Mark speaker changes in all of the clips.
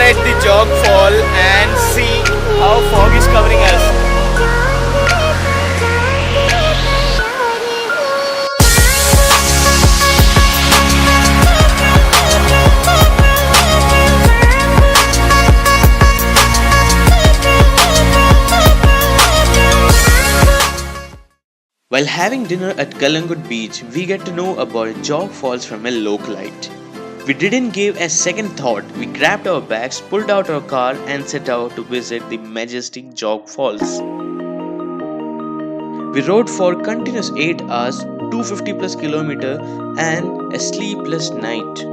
Speaker 1: at the Jog Fall and see how fog is covering us. While having dinner at Kalangut Beach, we get to know about Jog Falls from a localite. We didn't give a second thought. We grabbed our bags, pulled out our car, and set out to visit the majestic Jog Falls. We rode for continuous 8 hours, 250 plus kilometer, and a sleepless night.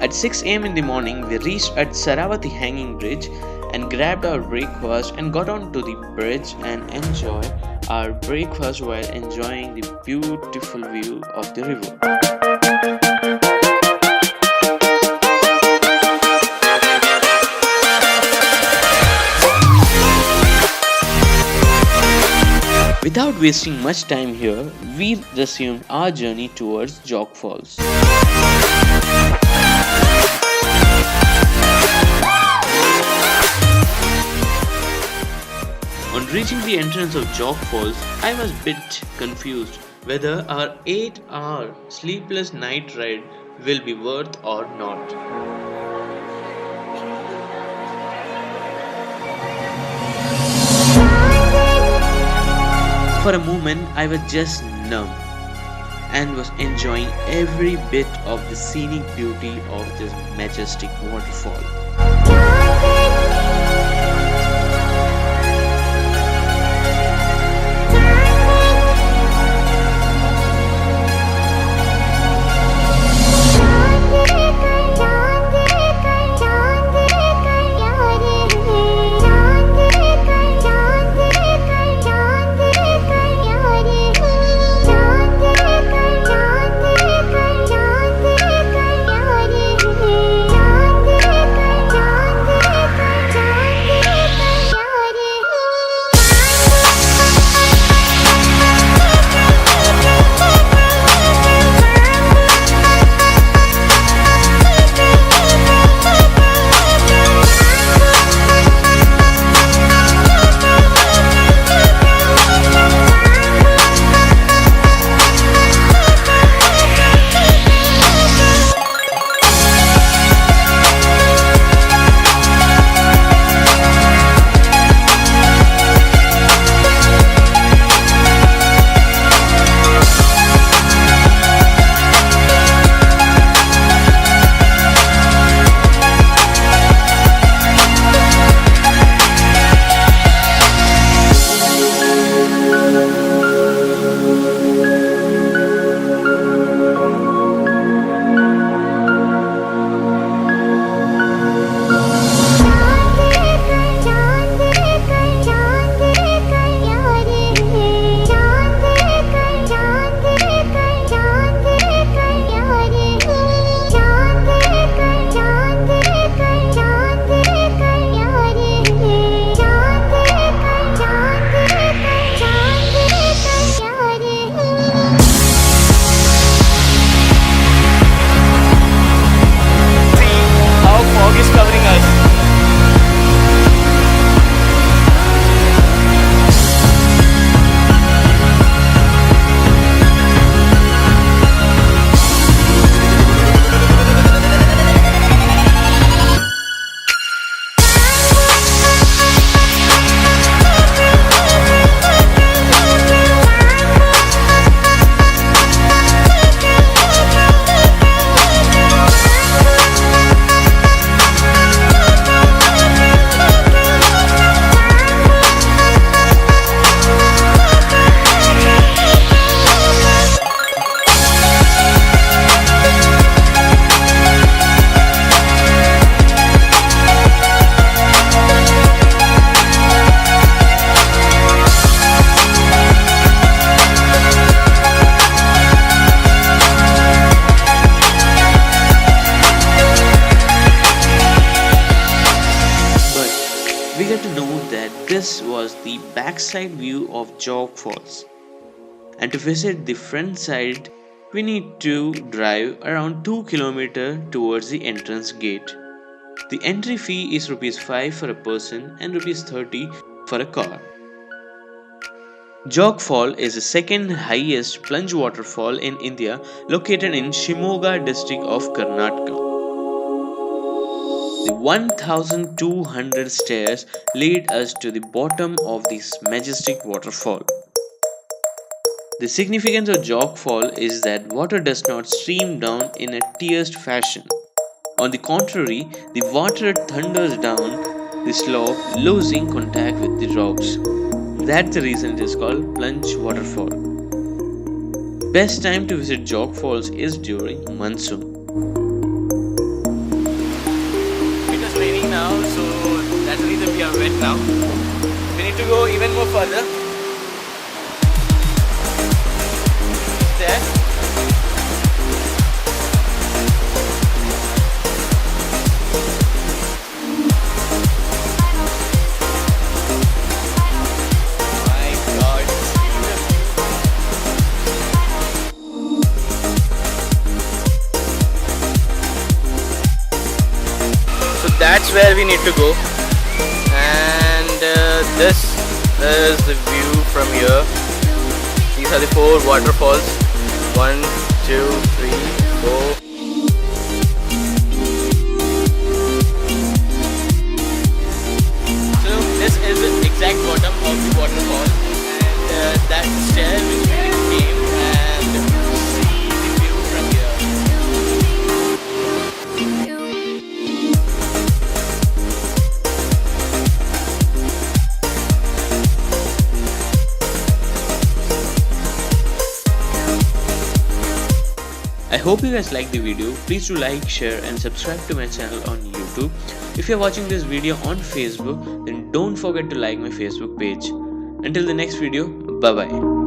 Speaker 1: At 6 am in the morning, we reached at Sharavathi Hanging Bridge and grabbed our breakfast and got onto the bridge and enjoy our breakfast while enjoying the beautiful view of the river. Without wasting much time here, we resumed our journey towards Jog Falls. On reaching the entrance of Jog Falls, I was a bit confused whether our 8-hour sleepless night ride will be worth or not. For a moment, I was just numb and was enjoying every bit of the scenic beauty of this majestic waterfall. this was the backside view of Jog Falls. And to visit the front side, we need to drive around 2 kilometers towards the entrance gate. The entry fee is Rs 5 for a person and Rs 30 for a car. Jog Fall is the second highest plunge waterfall in India, located in Shimoga district of Karnataka. The 1200 stairs lead us to the bottom of this majestic waterfall. The significance of Jog Fall is that water does not stream down in a tiered fashion. On the contrary, the water thunders down the slope, losing contact with the rocks. That's the reason it is called plunge waterfall. Best time to visit Jog Falls is during monsoon.
Speaker 2: It is raining now, so that's the reason we are wet now. We need to go even more further. There. That's where we need to go, and this is the view from here. These are the 4 waterfalls. 1, 2, 3, 4. So this is the exact bottom of the waterfall, and that stair which we came and see the view from here.
Speaker 1: I hope you guys liked the video. Please do like, share and subscribe to my channel on YouTube. If you're watching this video on Facebook, then don't forget to like my Facebook page. Until the next video, bye bye.